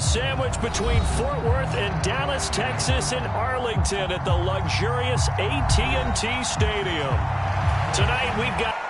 sandwiched between Fort Worth and Dallas, Texas, and Arlington at the luxurious AT&T Stadium. Tonight, we've got...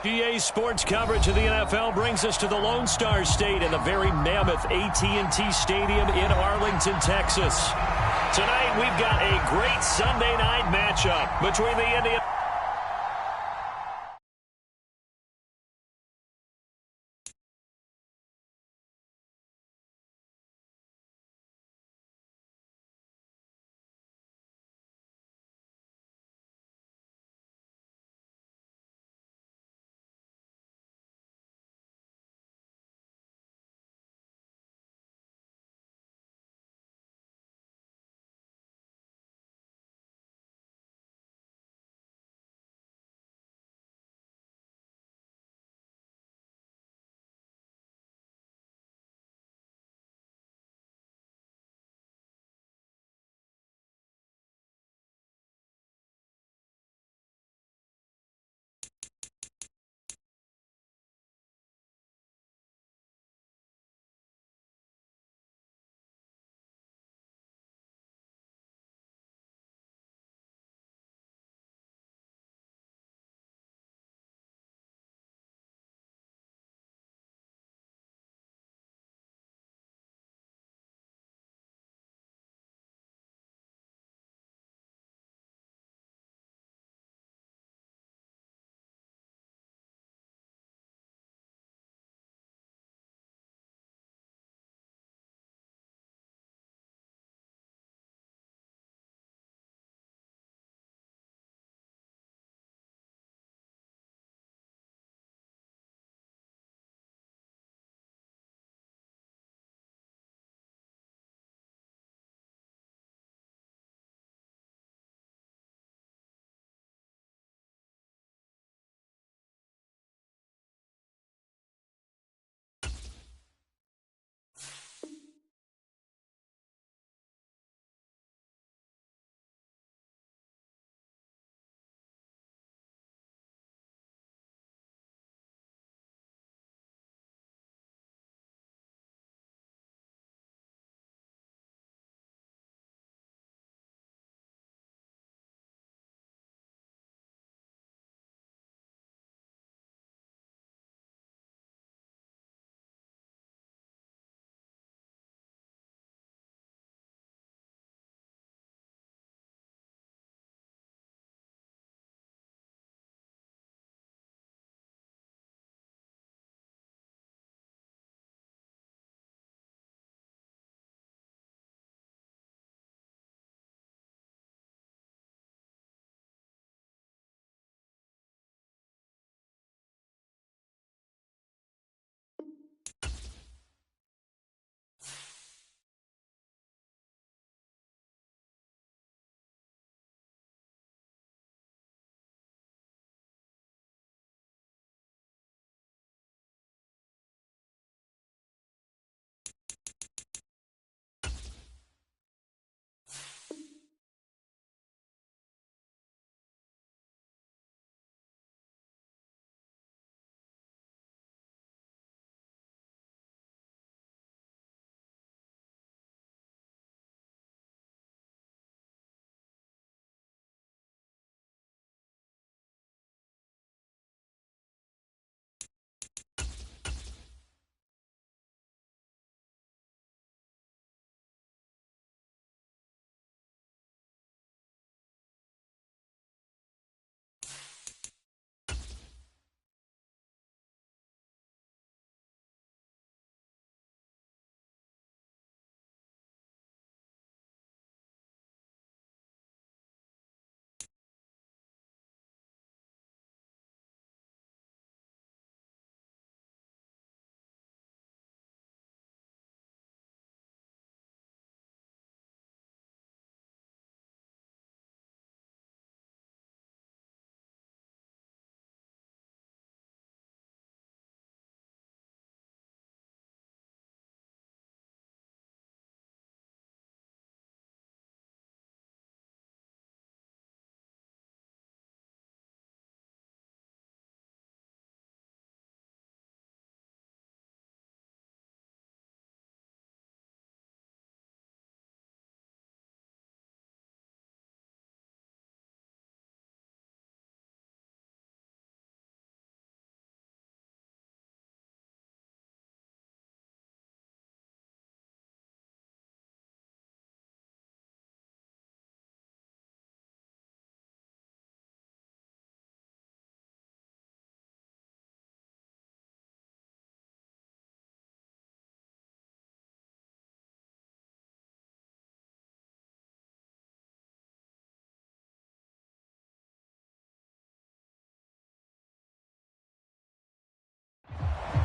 GA Sports coverage of the NFL brings us to the Lone Star State and the very mammoth AT&T Stadium in Arlington, Texas. Tonight, we've got a great Sunday night matchup between the Indians.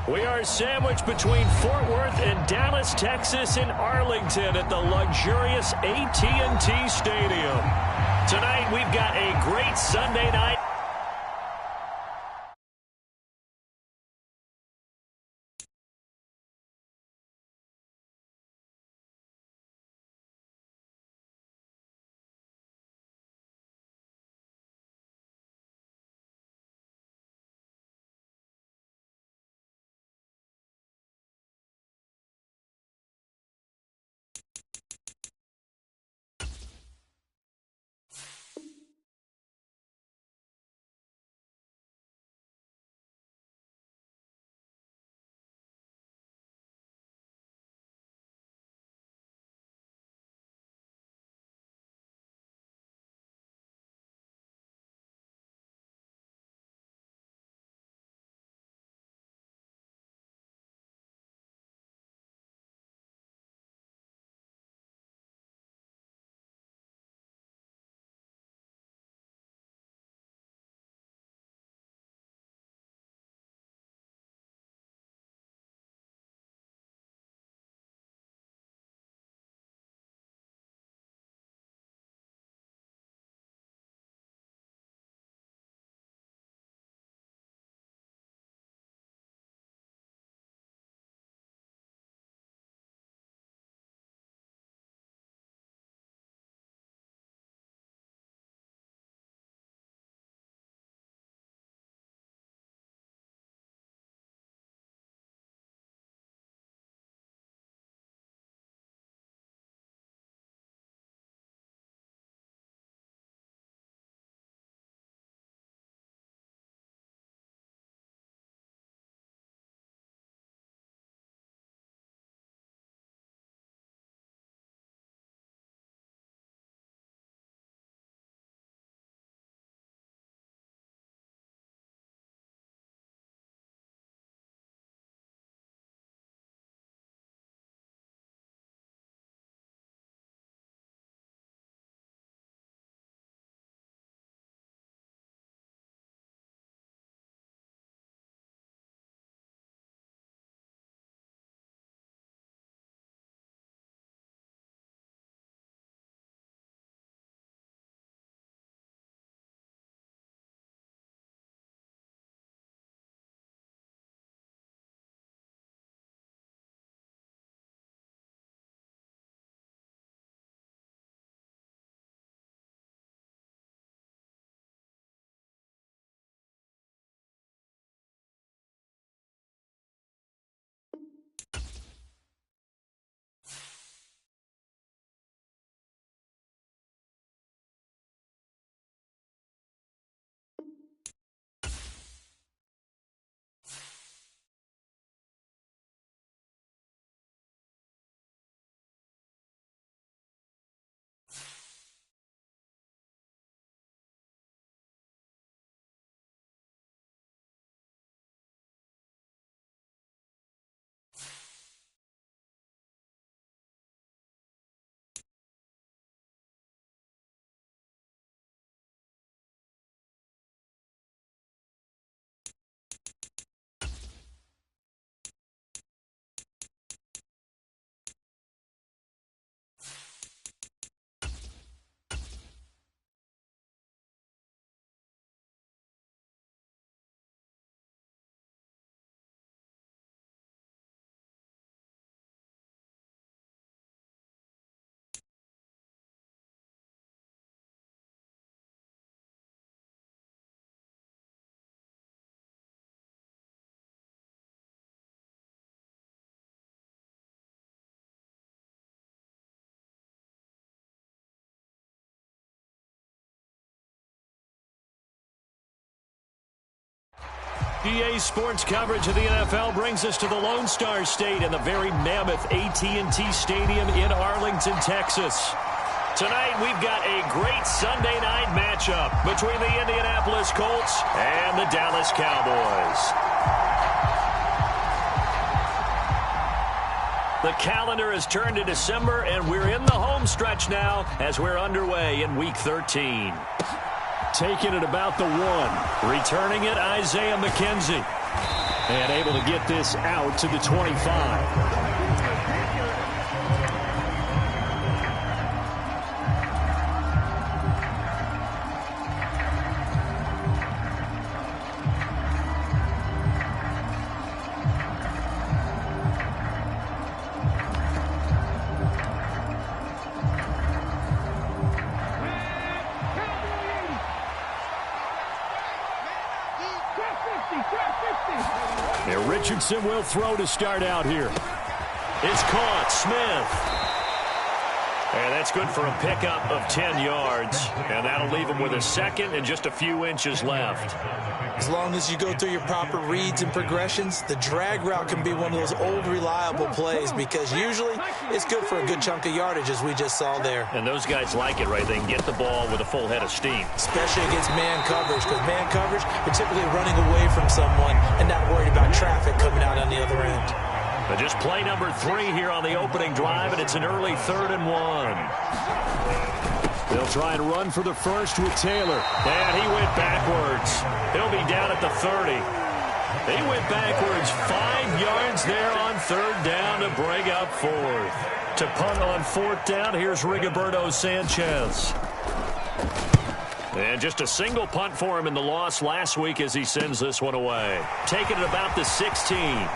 We are sandwiched between Fort Worth and Dallas, Texas in Arlington at the luxurious AT&T Stadium. Tonight, we've got a great Sunday night. EA Sports coverage of the NFL brings us to the Lone Star State in the very mammoth AT&T Stadium in Arlington, Texas. Tonight, we've got a great Sunday night matchup between the Indianapolis Colts and the Dallas Cowboys. The calendar has turned to December, and we're in the home stretch now as we're underway in Week 13. Taking it about the 1. Returning it, Isaiah McKenzie. And able to get this out to the 25. And Richardson will throw to start out here. It's caught. Smith. And that's good for a pickup of 10 yards. And that'll leave him with a second and just a few inches left. As long as you go through your proper reads and progressions, the drag route can be one of those old reliable plays because usually it's good for a good chunk of yardage, as we just saw there. And those guys like it, right? They can get the ball with a full head of steam. Especially against man coverage, because man coverage, you're typically running away from someone and not worried about traffic coming out on the other end. But just play number 3 here on the opening drive, and it's an early 3rd and 1. They'll try and run for the first with Taylor. And he went backwards. He'll be down at the 30. He went backwards 5 yards there on 3rd down to bring up 4th. To punt on 4th down, here's Rigoberto Sanchez. And just a single punt for him in the loss last week as he sends this one away. Taking it about the 16.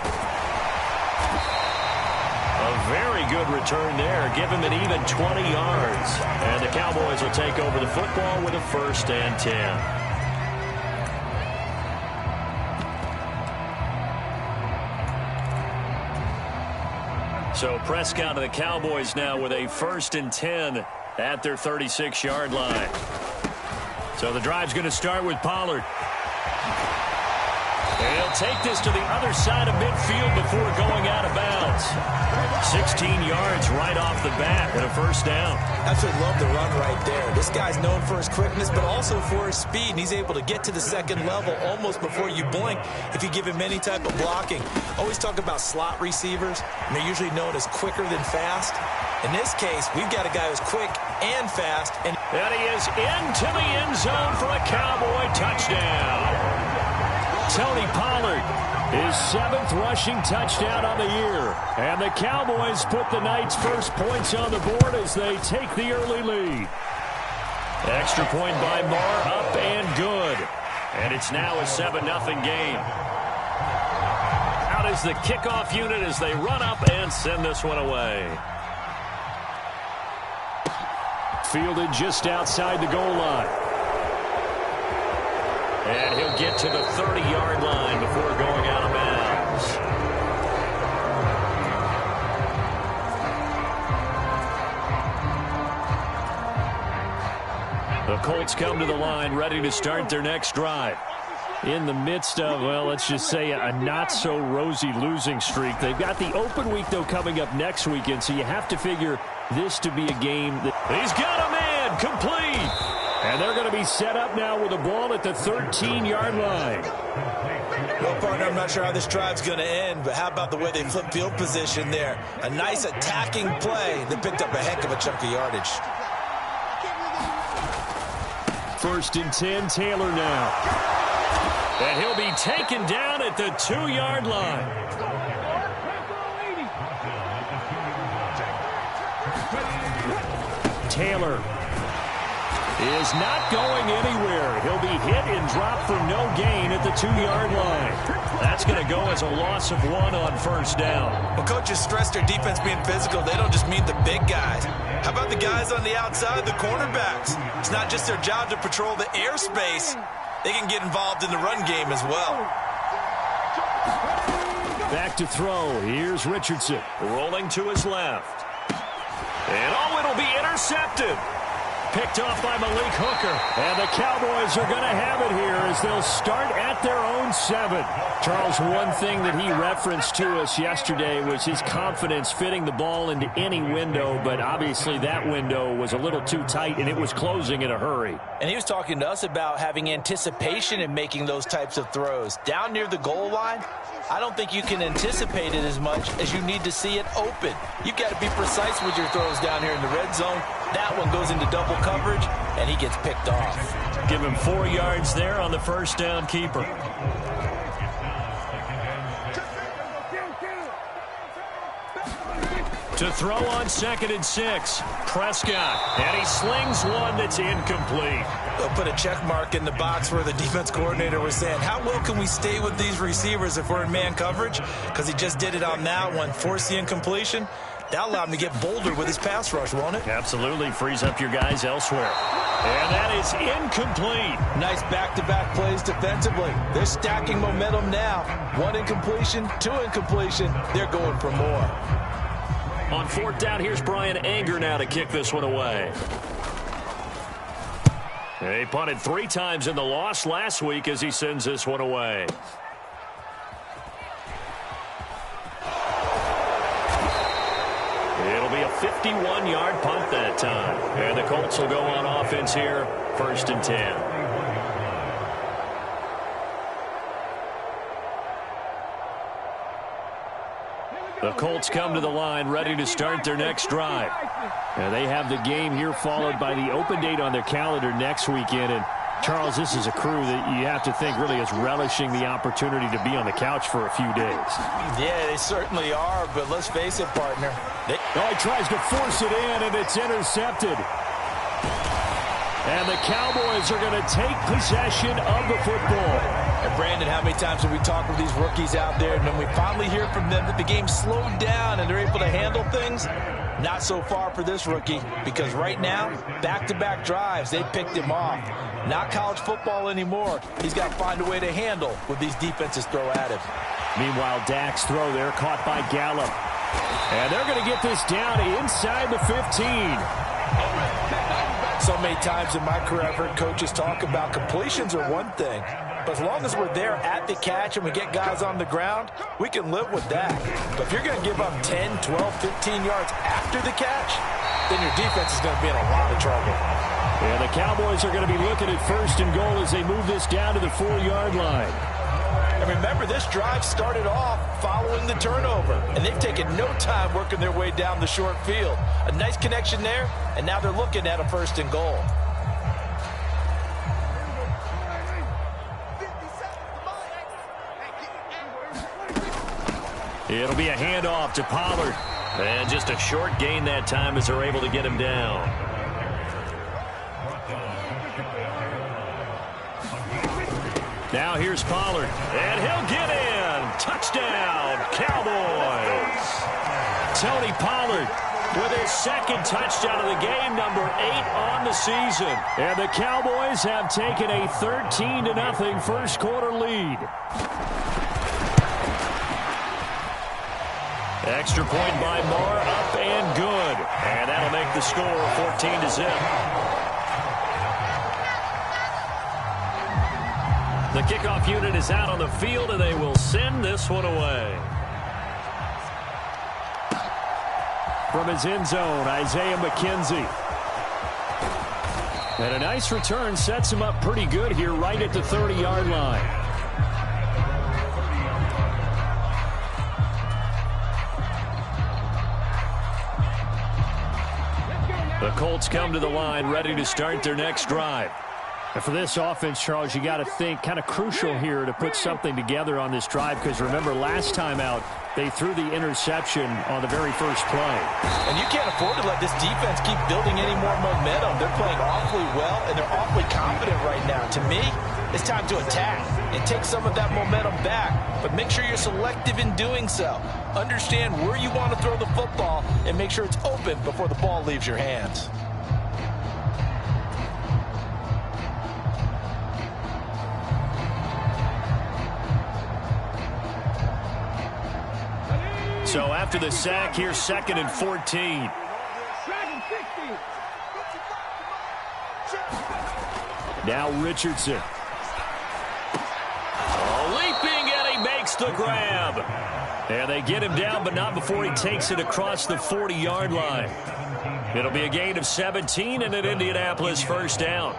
A very good return there. Give him an even 20 yards. And the Cowboys will take over the football with a 1st and 10. So Prescott and the Cowboys now with a 1st and 10 at their 36-yard line. So the drive's going to start with Pollard. And he'll take this to the other side of midfield before going out of bounds. 16 yards right off the bat and a 1st down. Absolutely love the run right there. This guy's known for his quickness, but also for his speed. And he's able to get to the 2nd level almost before you blink if you give him any type of blocking. Always talk about slot receivers, and they're usually known as quicker than fast. In this case, we've got a guy who's quick and fast. And he is into the end zone for a Cowboy touchdown. Tony Pollard, his 7th rushing touchdown on the year. And the Cowboys put the night's first points on the board as they take the early lead. Extra point by Marr, up and good. And it's now a 7-0 game. Out is the kickoff unit as they run up and send this one away. Fielded just outside the goal line. And he'll get to the 30-yard line before going out of bounds. The Colts come to the line ready to start their next drive. In the midst of, well, let's just say a not-so-rosy losing streak. They've got the open week, though, coming up next weekend, so you have to figure this to be a game that... He's got a man, complete! And they're going to be set up now with a ball at the 13-yard line. Well, partner, I'm not sure how this drive's going to end, but how about the way they flip field position there? A nice attacking play that picked up a heck of a chunk of yardage. 1st and 10, Taylor now. And he'll be taken down at the 2-yard line. Taylor is not going anywhere. He'll be hit and dropped for no gain at the 2-yard line. That's going to go as a loss of 1 on 1st down. Well, coaches stress their defense being physical. They don't just mean the big guys. How about the guys on the outside, the cornerbacks? It's not just their job to patrol the airspace. They can get involved in the run game as well. Back to throw. Here's Richardson. Rolling to his left. And it'll be intercepted. Picked off by Malik Hooker. And the Cowboys are going to have it here as they'll start at their own 7. Charles, one thing that he referenced to us yesterday was his confidence fitting the ball into any window, but obviously that window was a little too tight and it was closing in a hurry. And he was talking to us about having anticipation in making those types of throws. Down near the goal line, I don't think you can anticipate it as much as you need to see it open. You've got to be precise with your throws down here in the red zone. That one goes into double coverage, and he gets picked off. Give him 4 yards there on the 1st down keeper. To throw on 2nd and 6. Prescott. And he slings one that's incomplete. They'll put a check mark in the box where the defense coordinator was saying, how well can we stay with these receivers if we're in man coverage? Because he just did it on that one. Force the incompletion. That'll allow him to get bolder with his pass rush, won't it? Absolutely. Frees up your guys elsewhere. And that is incomplete. Nice back-to-back plays defensively. They're stacking momentum now. 1 incompletion, 2 incompletion. They're going for more. On 4th down, here's Brian Anger now to kick this one away. He punted 3 times in the loss last week as he sends this one away. It'll be a 51-yard punt that time. And the Colts will go on offense here, 1st and 10. The Colts come to the line ready to start their next drive. And they have the game here followed by the open date on their calendar next weekend. And Charles, this is a crew that you have to think really is relishing the opportunity to be on the couch for a few days. Yeah, they certainly are, but let's face it, partner. He tries to force it in, and it's intercepted. And the Cowboys are going to take possession of the football. And Brandon, how many times have we talked with these rookies out there, and then we finally hear from them that the game slowed down and they're able to handle things? Not so far for this rookie, because right now, back-to-back drives, they picked him off. Not college football anymore. He's got to find a way to handle what these defenses throw at him. Meanwhile, Dak's throw there caught by Gallup. And they're going to get this down inside the 15. So many times in my career, I've heard coaches talk about completions are one thing, but as long as we're there at the catch and we get guys on the ground, we can live with that. But if you're going to give up 10, 12, 15 yards after the catch, then your defense is going to be in a lot of trouble. And the Cowboys are going to be looking at 1st and goal as they move this down to the 4-yard line. And remember, this drive started off following the turnover, and they've taken no time working their way down the short field. A nice connection there, and now they're looking at a 1st and goal. It'll be a handoff to Pollard. And just a short gain that time as they're able to get him down. Now here's Pollard, and he'll get in. Touchdown, Cowboys. Tony Pollard with his 2nd touchdown of the game, number 8 on the season. And the Cowboys have taken a 13-0 first quarter lead. Extra point by Marr, up and good. And that'll make the score 14-0. The kickoff unit is out on the field, and they will send this one away. From his end zone, Isaiah McKenzie. And a nice return sets him up pretty good here right at the 30-yard line. The Colts come to the line ready to start their next drive. And for this offense, Charles, you got to think kind of crucial here to put something together on this drive, because remember last time out they threw the interception on the very first play. And you can't afford to let this defense keep building any more momentum. They're playing awfully well, and they're awfully confident right now. To me, it's time to attack and take some of that momentum back, but make sure you're selective in doing so. Understand where you want to throw the football and make sure it's open before the ball leaves your hands. So after the sack, here's 2nd and 14. Now Richardson. Leaping, and he makes the grab. And they get him down, but not before he takes it across the 40-yard line. It'll be a gain of 17 and an Indianapolis 1st down.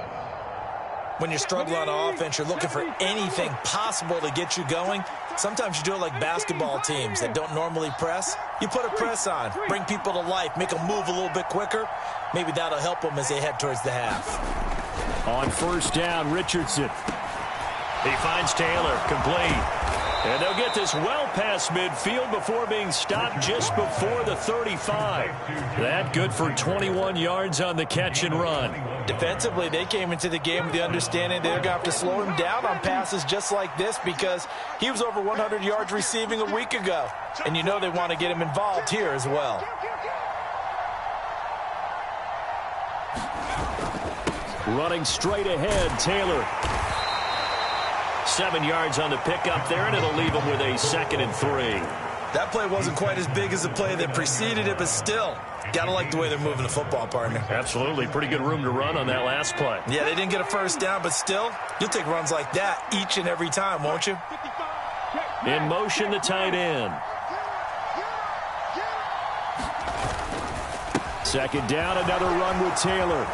When you're struggling on offense, you're looking for anything possible to get you going. Sometimes you do it like basketball teams that don't normally press. You put a press on, bring people to life, make them move a little bit quicker. Maybe that'll help them as they head towards the half. On 1st down, Richardson. He finds Taylor, complete. And they'll get this well past midfield before being stopped just before the 35. That good for 21 yards on the catch and run. Defensively, they came into the game with the understanding they're going to have to slow him down on passes just like this because he was over 100 yards receiving a week ago. And you know they want to get him involved here as well. Running straight ahead, Taylor. 7 yards on the pickup there, and it'll leave him with a 2nd and 3. That play wasn't quite as big as the play that preceded it, but still, gotta like the way they're moving the football, partner. Absolutely. Pretty good room to run on that last play. Yeah, they didn't get a first down, but still, you'll take runs like that each and every time, won't you? In motion, the tight end. 2nd down, another run with Taylor.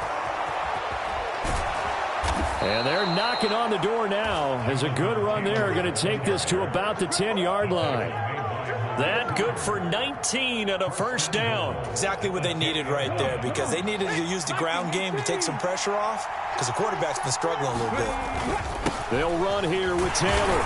And they're knocking on the door now. As a good run there, going to take this to about the 10-yard line. That good for 19 and a first down. Exactly what they needed right there because they needed to use the ground game to take some pressure off because the quarterback's been struggling a little bit. They'll run here with Taylor.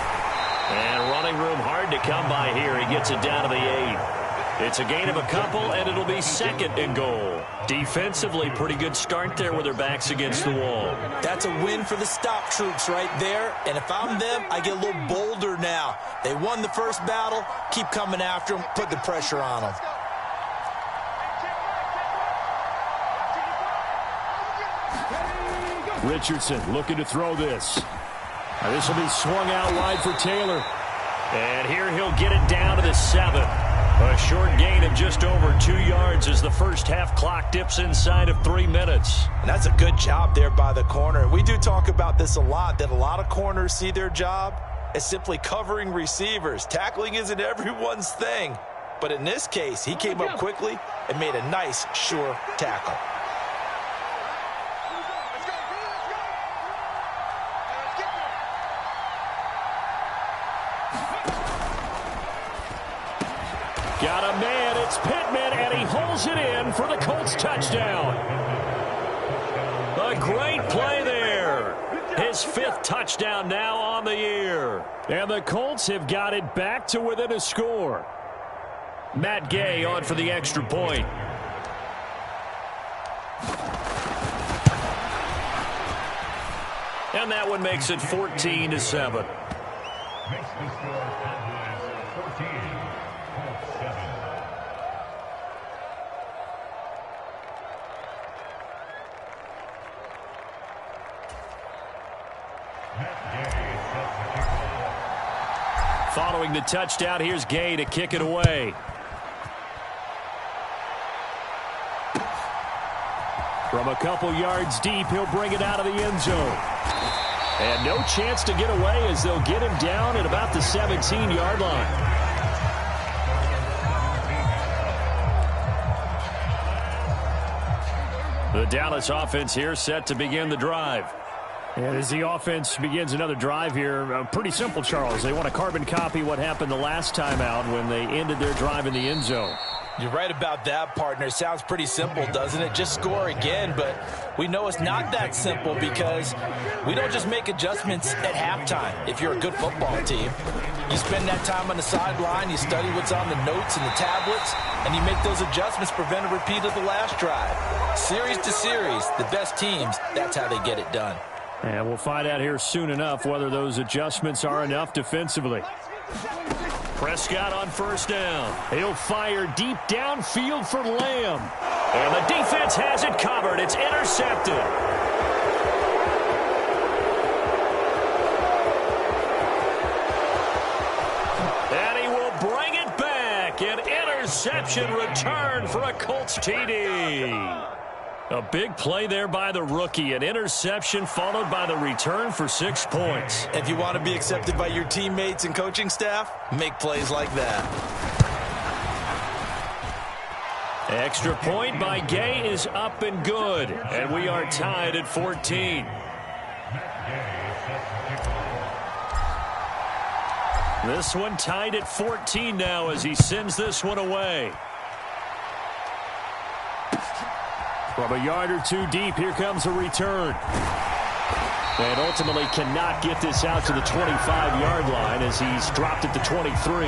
And running room hard to come by here. He gets it down to the 8. It's a gain of a couple, and it'll be 2nd and goal. Defensively, pretty good start there with their backs against the wall. That's a win for the stop troops right there. And if I'm them, I get a little bolder now. They won the first battle. Keep coming after them. Put the pressure on them. Richardson looking to throw this. This will be swung out wide for Taylor. And here he'll get it down to the 7. A short gain of just over 2 yards as the first half clock dips inside of 3 minutes. And that's a good job there by the corner. We do talk about this a lot, that a lot of corners see their job as simply covering receivers. Tackling isn't everyone's thing. But in this case, he came up quickly and made a nice, sure tackle. Got a man, it's Pittman, and he holds it in for the Colts touchdown. A great play there. His 5th touchdown now on the year. And the Colts have got it back to within a score. Matt Gay on for the extra point. And that one makes it 14-7. Following the touchdown, here's Gay to kick it away. From a couple yards deep, he'll bring it out of the end zone. And no chance to get away as they'll get him down at about the 17-yard line. The Dallas offense here set to begin the drive. And as the offense begins another drive here, pretty simple, Charles. They want to carbon copy what happened the last time out when they ended their drive in the end zone. You're right about that, partner. It sounds pretty simple, doesn't it? Just score again, but we know it's not that simple because we don't just make adjustments at halftime. If you're a good football team, you spend that time on the sideline, you study what's on the notes and the tablets, and you make those adjustments, prevent a repeat of the last drive. Series to series, the best teams, that's how they get it done. And we'll find out here soon enough whether those adjustments are enough defensively. Prescott on first down. He'll fire deep downfield for Lamb. And the defense has it covered. It's intercepted. And he will bring it back. An interception return for a Colts TD. A big play there by the rookie. An interception followed by the return for 6 points. If you want to be accepted by your teammates and coaching staff, make plays like that. Extra point by Gay is up and good. And we are tied at 14. This one tied at 14 now as he sends this one away. From a yard or two deep, here comes a return. And ultimately cannot get this out to the 25-yard line as he's dropped at the 23.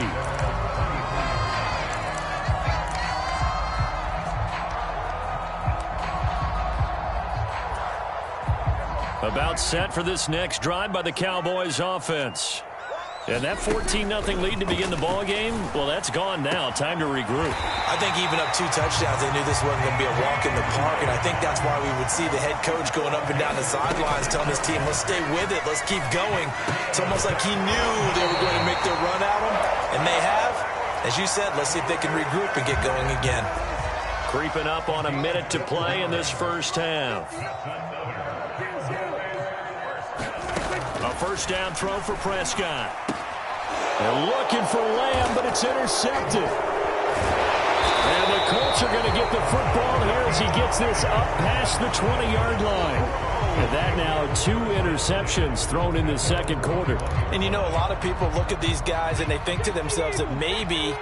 About set for this next drive by the Cowboys offense. And that 14-0 lead to begin the ball game, well, that's gone now. Time to regroup. I think even up 2 touchdowns, they knew this wasn't going to be a walk in the park, and I think that's why we would see the head coach going up and down the sidelines telling his team, let's stay with it, let's keep going. It's almost like he knew they were going to make their run at him, and they have. As you said, let's see if they can regroup and get going again. Creeping up on a minute to play in this first half. A first down throw for Prescott. They're looking for Lamb, but it's intercepted. And the Colts are going to get the football here as he gets this up past the 20-yard line. And that now 2 interceptions thrown in the second quarter. And you know, a lot of people look at these guys and they think to themselves that maybe,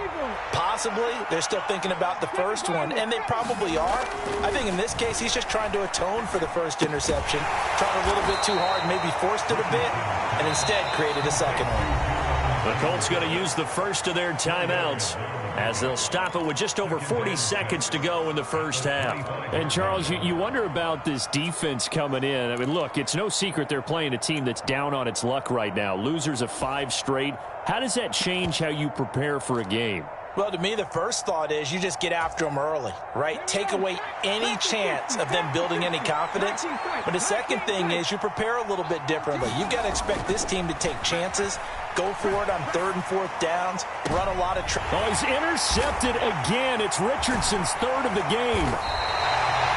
possibly, they're still thinking about the first one. And they probably are. I think in this case, he's just trying to atone for the first interception. Tried a little bit too hard, maybe forced it a bit, and instead created a second one. The Colts going to use the first of their timeouts as they'll stop it with just over 40 seconds to go in the first half. And, Charles, you wonder about this defense coming in. I mean, look, it's no secret they're playing a team that's down on its luck right now. Losers of 5 straight. How does that change how you prepare for a game? Well, to me, the first thought is you just get after them early, right? Take away any chance of them building any confidence. But the second thing is you prepare a little bit differently. You've got to expect this team to take chances, go for it on 3rd and 4th downs, run a lot of... Oh, he's intercepted again. It's Richardson's 3rd of the game.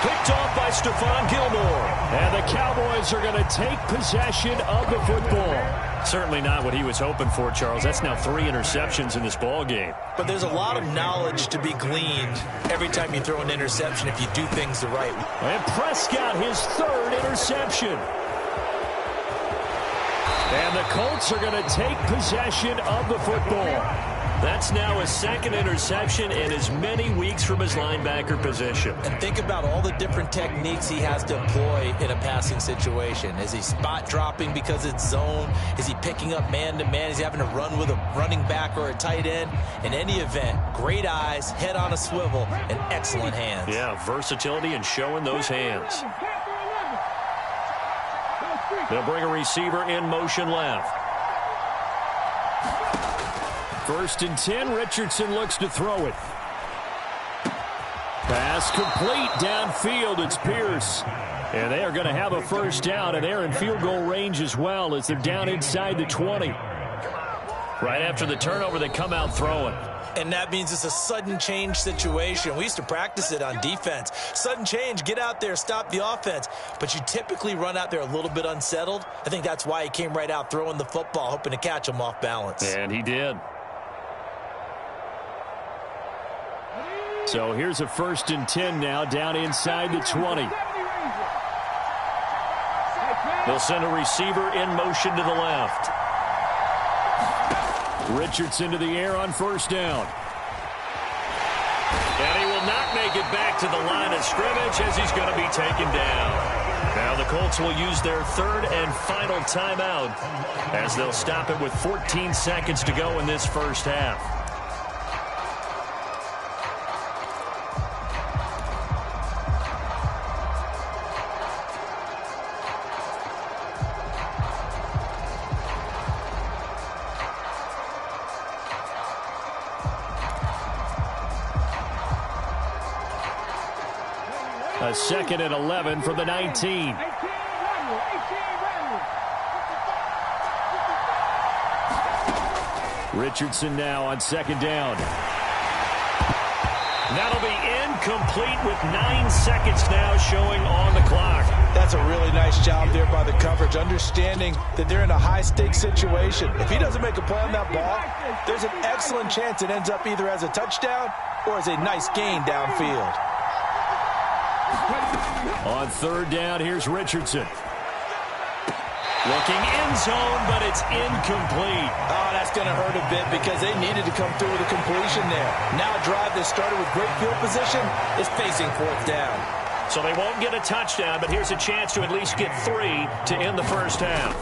Picked off by Stephon Gilmore. And the Cowboys are going to take possession of the football. Certainly not what he was hoping for, Charles. That's now 3 interceptions in this ball game. But there's a lot of knowledge to be gleaned every time you throw an interception if you do things the right way. And Prescott, his 3rd interception. And the Colts are going to take possession of the football. That's now his 2nd interception in as many weeks from his linebacker position. And think about all the different techniques he has to employ in a passing situation. Is he spot dropping because it's zone? Is he picking up man-to-man? Is he having to run with a running back or a tight end? In any event, great eyes, head on a swivel, and excellent hands. Yeah, versatility and showing those hands. They'll bring a receiver in motion left. 1st and 10, Richardson looks to throw it. Pass complete downfield, it's Pierce. And they are going to have a first down, and they're in field goal range as well as they're down inside the 20. Right after the turnover, they come out throwing. And that means it's a sudden change situation. We used to practice it on defense. Sudden change, get out there, stop the offense. But you typically run out there a little bit unsettled. I think that's why he came right out throwing the football, hoping to catch him off balance. And he did. So here's a 1st and 10 now, down inside the 20. They'll send a receiver in motion to the left. Richardson to the air on 1st down. And he will not make it back to the line of scrimmage as he's going to be taken down. Now the Colts will use their 3rd and final timeout as they'll stop it with 14 seconds to go in this first half. A 2nd and 11 for the 19. Richardson now on 2nd down. That'll be incomplete with 9 seconds now showing on the clock. That's a really nice job there by the coverage, understanding that they're in a high-stakes situation. If he doesn't make a play on that ball, there's an excellent chance it ends up either as a touchdown or as a nice gain downfield. On 3rd down, here's Richardson. Looking end zone, but it's incomplete. Oh, that's going to hurt a bit because they needed to come through with a completion there. Now a drive that started with great field position is facing 4th down. So they won't get a touchdown, but here's a chance to at least get 3 to end the first half.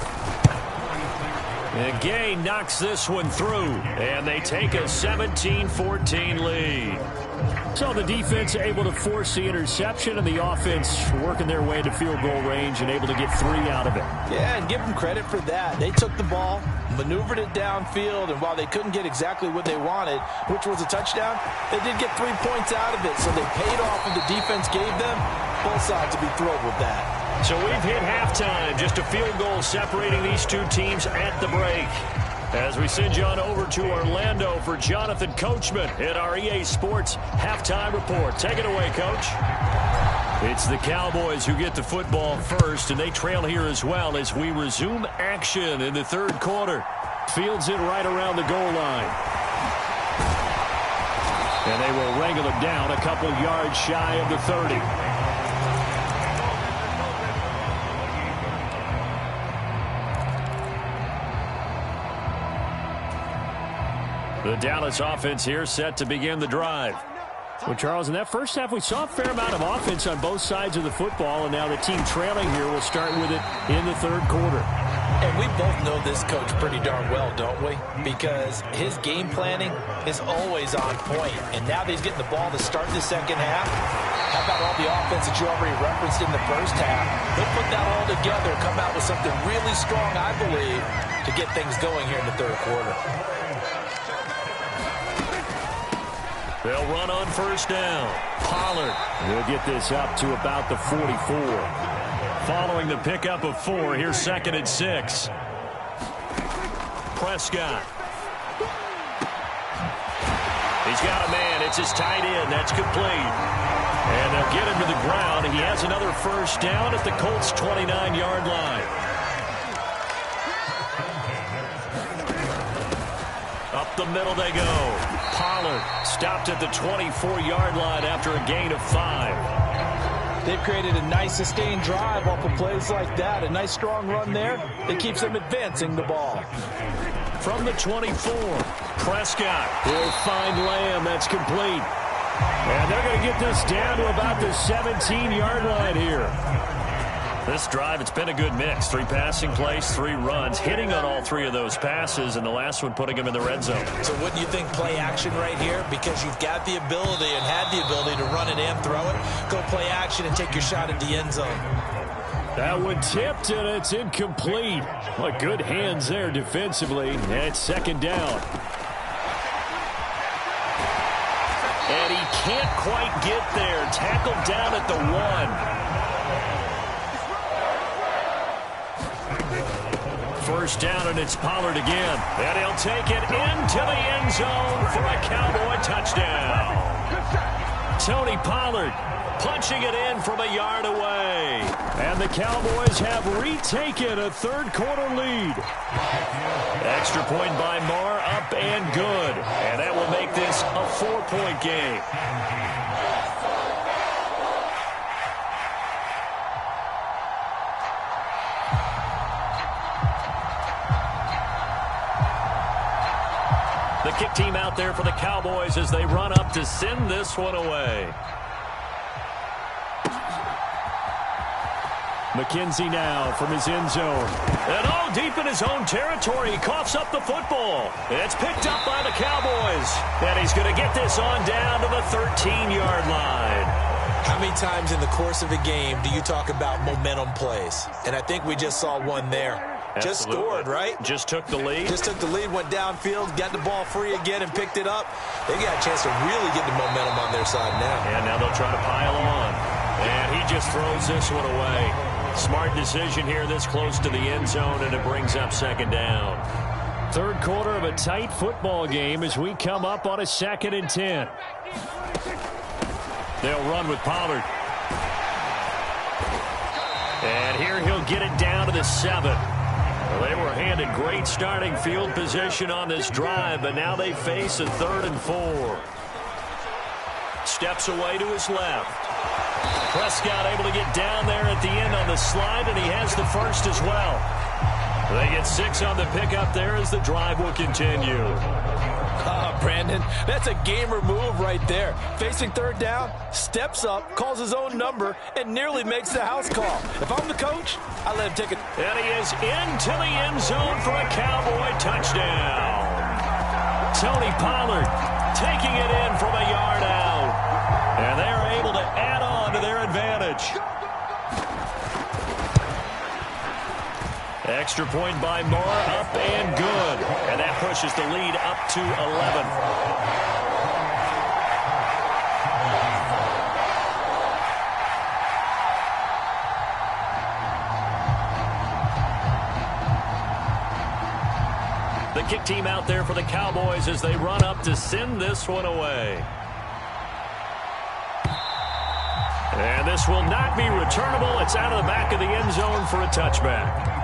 And Gay knocks this one through, and they take a 17-14 lead. So the defense able to force the interception, and the offense working their way to field goal range and able to get 3 out of it. Yeah, and give them credit for that. They took the ball, maneuvered it downfield, and while they couldn't get exactly what they wanted, which was a touchdown, they did get 3 points out of it, so they paid off what the defense gave them. Both sides will be thrilled with that. So we've hit halftime, just a field goal separating these two teams at the break. As we send you on over to Orlando for Jonathan Coachman at our EA Sports Halftime Report. Take it away, Coach. It's the Cowboys who get the football first, and they trail here as well as we resume action in the third quarter. Fields it right around the goal line. And they will wrangle him down a couple yards shy of the 30. The Dallas offense here set to begin the drive. Well, Charles, in that first half, we saw a fair amount of offense on both sides of the football, and now the team trailing here will start with it in the third quarter. And we both know this coach pretty darn well, don't we? Because his game planning is always on point. And now that he's getting the ball to start the second half, how about all the offense that you already referenced in the first half? He'll put that all together, come out with something really strong, I believe, to get things going here in the third quarter. They'll run on first down. Pollard will get this up to about the 44. Following the pickup of 4, here's 2nd and 6. Prescott. He's got a man. It's his tight end. That's complete. And they'll get him to the ground. He has another first down at the Colts' 29-yard line. Up the middle they go. Pollard stopped at the 24-yard line after a gain of 5. They've created a nice sustained drive off of plays like that. A nice strong run there that keeps them advancing the ball. From the 24, Prescott will find Lamb. That's complete. And they're going to get this down to about the 17-yard line here. This drive, it's been a good mix. 3 passing plays, 3 runs, hitting on all 3 of those passes, and the last one putting them in the red zone. So wouldn't you think play action right here? Because you've got the ability and had the ability to run it and throw it. Go play action and take your shot at the end zone. That one tipped, and it's incomplete. Well, good hands there defensively, and it's 2nd down. And he can't quite get there. Tackled down at the 1. First down, and it's Pollard again. And he'll take it into the end zone for a Cowboy touchdown. Tony Pollard punching it in from a yard away. And the Cowboys have retaken a third quarter lead. Extra point by Marr, up and good. And that will make this a 4-point game. The kick team out there for the Cowboys as they run up to send this one away. McKenzie now from his end zone. And deep in his own territory, he coughs up the football. It's picked up by the Cowboys. And he's going to get this on down to the 13-yard line. How many times in the course of a game do you talk about momentum plays? And I think we just saw one there. Absolutely. Just scored, right? Just took the lead. Just took the lead, went downfield, got the ball free again and picked it up. They got a chance to really get the momentum on their side now. And now they'll try to pile on. And he just throws this one away. Smart decision here this close to the end zone, and it brings up 2nd down. Third quarter of a tight football game as we come up on a 2nd and 10. They'll run with Pollard. And here he'll get it down to the 7. Well, they were handed great starting field position on this drive, but now they face a 3rd and 4. Steps away to his left. Prescott able to get down there at the end on the slide, and he has the first as well. They get 6 on the pickup there as the drive will continue. Brandon. That's a gamer move right there. Facing third down, steps up, calls his own number, and nearly makes the house call. If I'm the coach, I let him take it. And he is into the end zone for a Cowboy touchdown. Tony Pollard taking it in from a yard out. And they are able to add on to their advantage. Extra point by Moore, up and good. And that pushes the lead up to 11. The kick team out there for the Cowboys as they run up to send this one away. And this will not be returnable. It's out of the back of the end zone for a touchback.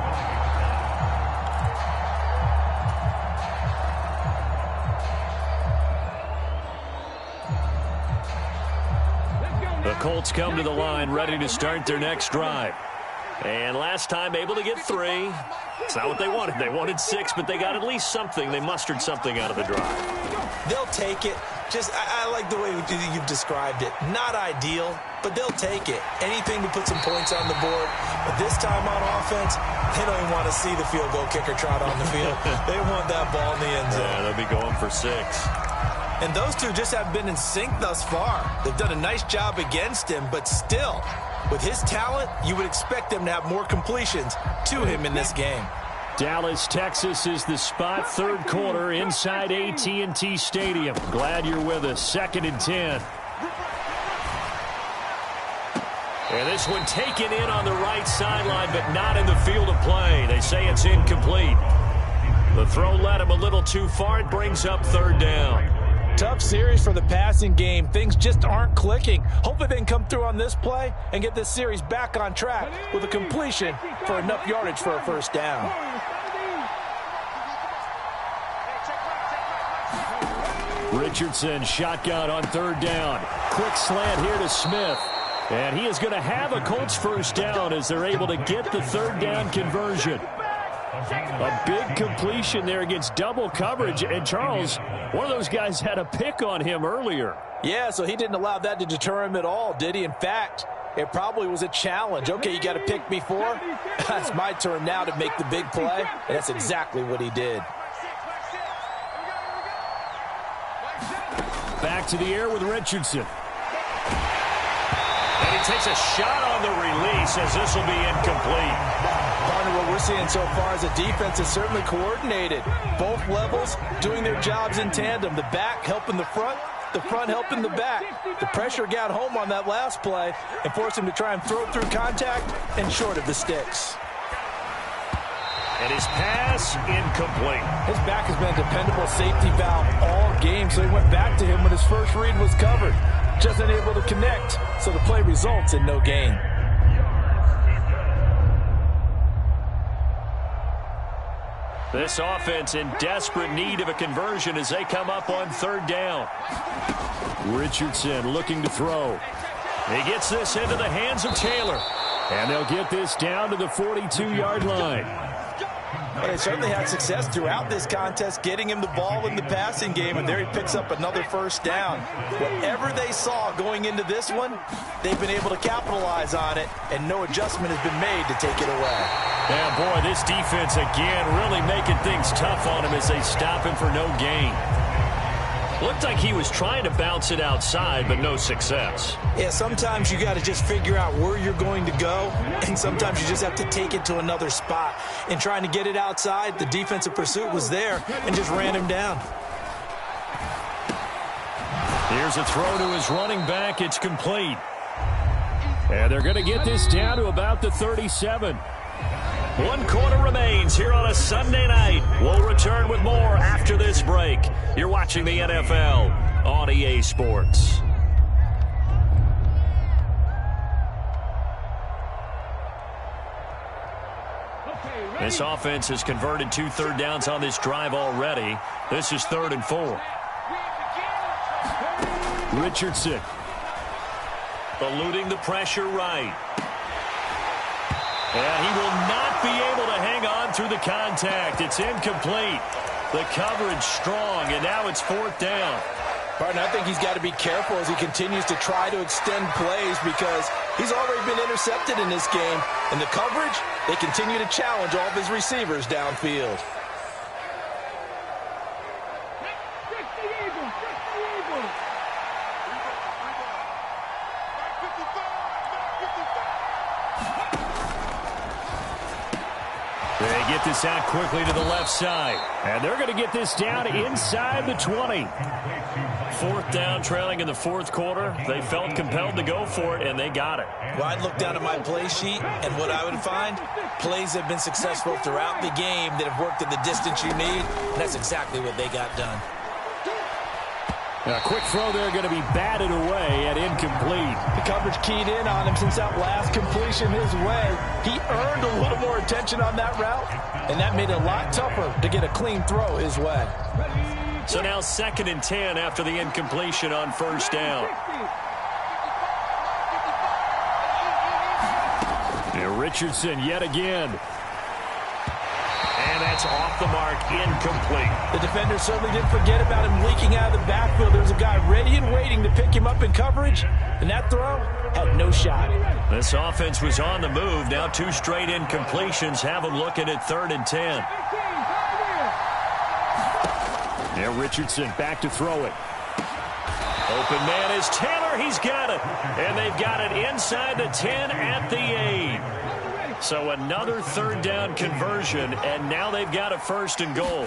The Colts come to the line ready to start their next drive. And last time able to get 3. It's not what they wanted. They wanted 6, but they got at least something. They mustered something out of the drive. They'll take it. I like the way you've described it. Not ideal, but they'll take it. Anything to put some points on the board. But this time on offense, they don't even want to see the field goal kicker trot on the field. They want that ball in the end zone. Yeah, they'll be going for 6. And those two just haven't been in sync thus far. They've done a nice job against him, but still, with his talent, you would expect them to have more completions to him in this game. Dallas, Texas is the spot. Third quarter inside AT&T Stadium. Glad you're with us. 2nd and 10. And this one taken in on the right sideline, but not in the field of play. They say it's incomplete. The throw led him a little too far. It brings up 3rd down. Tough series for the passing game. Things just aren't clicking. Hopefully they can come through on this play and get this series back on track with a completion for enough yardage for a 1st down. Richardson shotgun on 3rd down. Quick slant here to Smith. And he is going to have a Colts 1st down as they're able to get the 3rd down conversion. A big completion there against double coverage. And Charles, one of those guys had a pick on him earlier. Yeah, so he didn't allow that to deter him at all, did he? In fact, it probably was a challenge. Okay, you got to pick me 4. It's my turn now to make the big play. And that's exactly what he did. Back to the air with Richardson. And he takes a shot on the release as this will be incomplete. Partner, what we're seeing so far is the defense is certainly coordinated. Both levels doing their jobs in tandem. The back helping the front helping the back. The pressure got home on that last play and forced him to try and throw through contact and short of the sticks. And his pass incomplete. His back has been a dependable safety valve all game, so he went back to him when his first read was covered. Just unable to connect, so the play results in no gain. This offense in desperate need of a conversion as they come up on 3rd down. Richardson looking to throw. He gets this into the hands of Taylor. And they'll get this down to the 42-yard line. But they certainly had success throughout this contest, getting him the ball in the passing game, and there he picks up another 1st down. Whatever they saw going into this one, they've been able to capitalize on it, and no adjustment has been made to take it away. Yeah, boy, this defense again really making things tough on him as they stop him for no gain. Looked like he was trying to bounce it outside, but no success. Yeah, sometimes you got to just figure out where you're going to go, and sometimes you just have to take it to another spot. In trying to get it outside, the defensive pursuit was there and just ran him down. Here's a throw to his running back. It's complete. And they're going to get this down to about the 37. 1 quarter remains here on a Sunday night. We'll return with more after this break. You're watching the NFL on EA Sports. This offense has converted 2 third downs on this drive already. This is 3rd and 4. Richardson eluding the pressure right. And he will not be able to hang on through the contact. It's incomplete. The coverage strong, and now it's 4th down. Barton, I think he's got to be careful as he continues to try to extend plays because he's already been intercepted in this game. And the coverage, they continue to challenge all of his receivers downfield. They get this out quickly to the left side. And they're going to get this down inside the 20. 4th down, trailing in the 4th quarter. They felt compelled to go for it, and they got it. Well, I'd look down at my play sheet, and what I would find, plays have been successful throughout the game that have worked in the distance you need, and that's exactly what they got done. A quick throw there going to be batted away and incomplete. The coverage keyed in on him since that last completion his way. He earned a little more attention on that route, and that made it a lot tougher to get a clean throw his way. So now 2nd and 10 after the incompletion on 1st down. And Richardson yet again. And that's off the mark, incomplete. The defender certainly didn't forget about him leaking out of the backfield. There was a guy ready and waiting to pick him up in coverage, and that throw had no shot. This offense was on the move. Now 2 straight incompletions have them looking at 3rd and 10. Now Richardson back to throw it. Open man is Taylor. He's got it. And they've got it inside the 10 at the 8. So another 3rd down conversion, and now they've got a 1st and goal.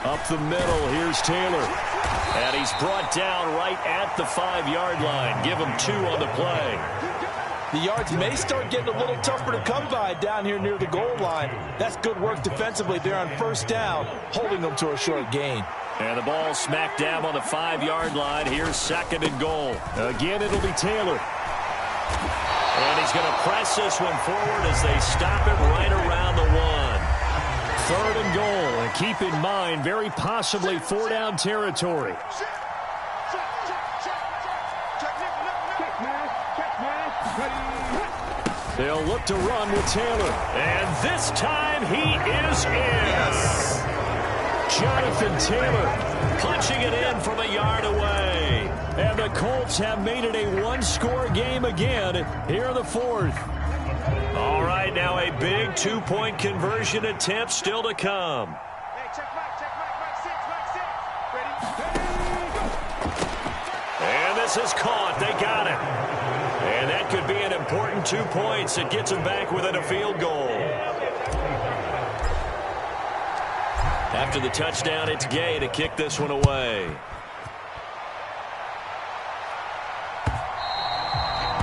Up the middle, here's Taylor. And he's brought down right at the 5-yard line. Give him 2 on the play. The yards may start getting a little tougher to come by down here near the goal line. That's good work defensively there on 1st down, holding them to a short gain. And the ball smack dab on the 5-yard line. Here's 2nd and goal. Again, it'll be Taylor. And he's going to press this one forward as they stop it right around the 1. 3rd and goal. And keep in mind, very possibly 4-down territory. They'll look to run with Taylor. And this time he is in. Yes. Jonathan Taylor punching it in from a yard away. And the Colts have made it a 1-score game again here in the 4th. All right, now a big 2-point conversion attempt still to come. And this is caught. They got it. And that could be an important 2 points. It gets them back within a field goal. After the touchdown, it's Gay to kick this one away.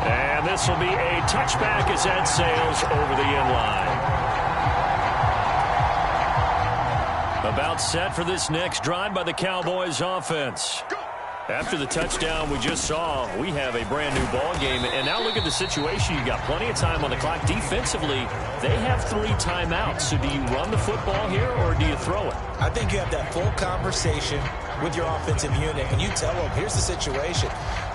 And this will be a touchback as that sails over the end line. About set for this next drive by the Cowboys offense. After the touchdown we just saw, we have a brand new ball game. And now look at the situation. You got plenty of time on the clock. Defensively, they have 3 timeouts. So do you run the football here or do you throw it? I think you have that full conversation with your offensive unit, and you tell them, here's the situation.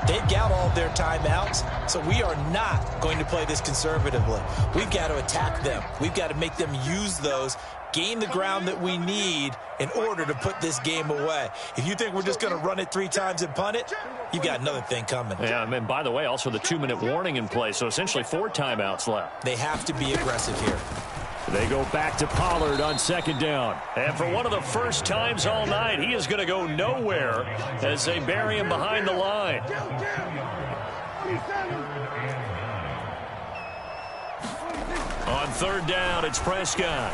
They've got all their timeouts, so we are not going to play this conservatively. We've got to attack them. We've got to make them use those, gain the ground that we need in order to put this game away. If you think we're just going to run it 3 times and punt it, you've got another thing coming. Yeah, and by the way, also the 2-minute warning in play, so essentially 4 timeouts left. They have to be aggressive here. They go back to Pollard on 2nd down. And for one of the first times all night, he is going to go nowhere as they bury him behind the line. On 3rd down, it's Prescott.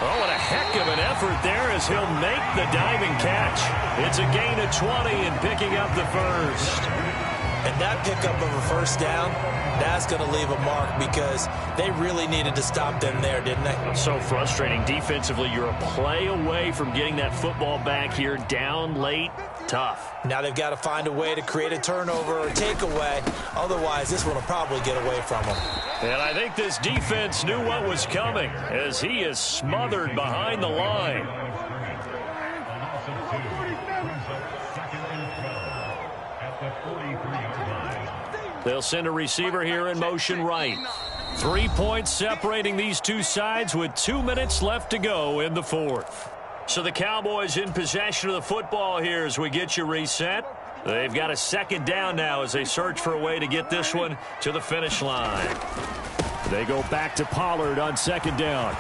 Oh, what a heck of an effort there as he'll make the diving catch. It's a gain of 20 and picking up the 1st. And that pickup of a 1st down, that's going to leave a mark because they really needed to stop them there, didn't they? So frustrating. Defensively, you're a play away from getting that football back here down late. Tough. Now they've got to find a way to create a turnover or takeaway. Otherwise, this one will probably get away from them. And I think this defense knew what was coming as he is smothered behind the line. They'll send a receiver here in motion right. 3 points separating these two sides with 2 minutes left to go in the fourth. So the Cowboys in possession of the football here as we get you reset. They've got a second down now as they search for a way to get this one to the finish line. They go back to Pollard on second down.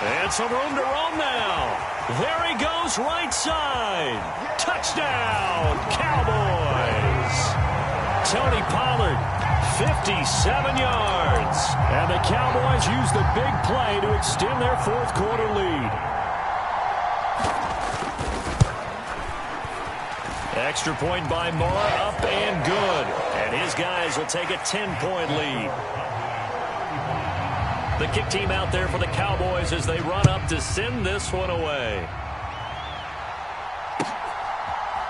And some room to roam now. There he goes, right side. Touchdown, Cowboys. Tony Pollard, 57 yards. And the Cowboys use the big play to extend their fourth quarter lead. Extra point by Moore, up and good. And his guys will take a 10-point lead. The kick team out there for the Cowboys as they run up to send this one away.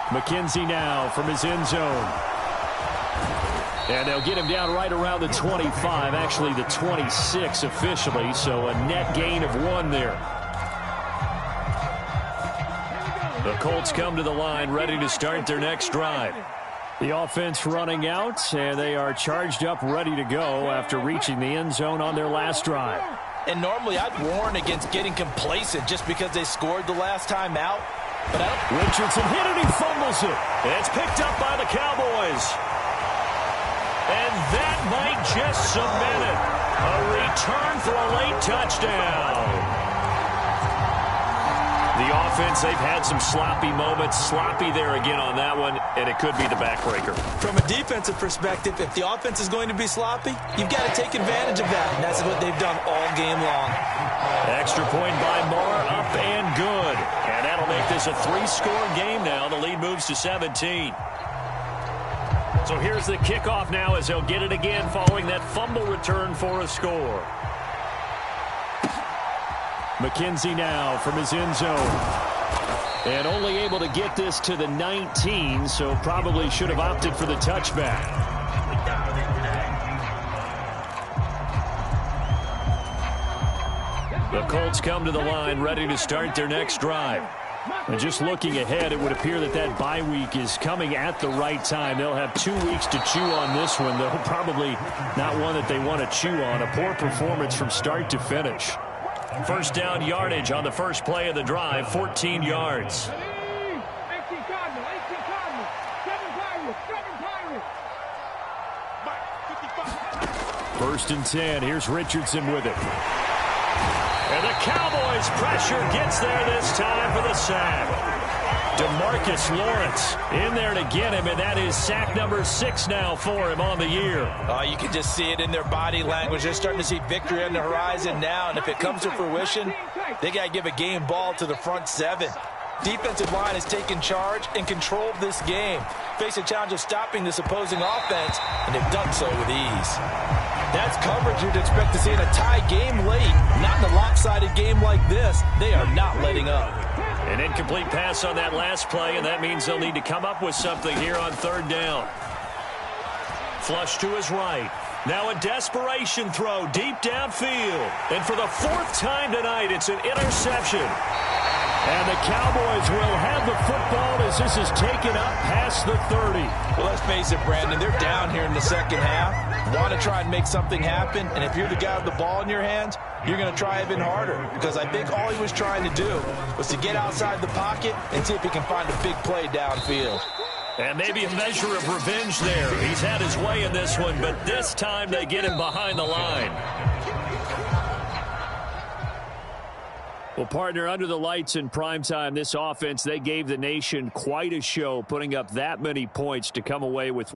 McKenzie now from his end zone. And they'll get him down right around the 25, actually the 26 officially, so a net gain of 1 there. The Colts come to the line ready to start their next drive. The offense running out, and they are charged up ready to go after reaching the end zone on their last drive. And normally I'd warn against getting complacent just because they scored the last time out. But Richardson hit it, he fumbles it. It's picked up by the Cowboys. And that might just cement it. A return for a late touchdown. The offense, they've had some sloppy moments. Sloppy there again on that one, and it could be the backbreaker. From a defensive perspective, if the offense is going to be sloppy, you've got to take advantage of that, and that's what they've done all game long. Extra point by Moore, up and good. And that'll make this a 3-score game now. The lead moves to 17. So here's the kickoff now as they'll get it again following that fumble return for a score. McKenzie now from his end zone. And only able to get this to the 19, so probably should have opted for the touchback. The Colts come to the line ready to start their next drive. And just looking ahead, it would appear that that bye week is coming at the right time. They'll have 2 weeks to chew on this one, though probably not one that they want to chew on. A poor performance from start to finish. First down yardage on the first play of the drive, 14 yards. First and 10, here's Richardson with it. And the Cowboys pressure gets there this time for the sack. DeMarcus Lawrence in there to get him, and that is sack number 6 now for him on the year. You can just see it in their body language. They're starting to see victory on the horizon now, and if it comes to fruition, they got to give a game ball to the front 7. Defensive line has taken charge and controlled this game. Face a challenge of stopping this opposing offense, and they've done so with ease. That's coverage you'd expect to see in a tie game late. Not in a lopsided game like this. They are not letting up. An incomplete pass on that last play, and that means they'll need to come up with something here on third down. Flush to his right. Now a desperation throw deep downfield. And for the 4th time tonight, it's an interception. And the Cowboys will have the football as this is taken up past the 30. Well, let's face it, Brandon, they're down here in the second half. Want to try and make something happen, and if you're the guy with the ball in your hands, you're going to try even harder, because I think all he was trying to do was to get outside the pocket and see if he can find a big play downfield. And maybe a measure of revenge there. He's had his way in this one, but this time they get him behind the line. Well, partner, under the lights in primetime, this offense, they gave the nation quite a show, putting up that many points to come away with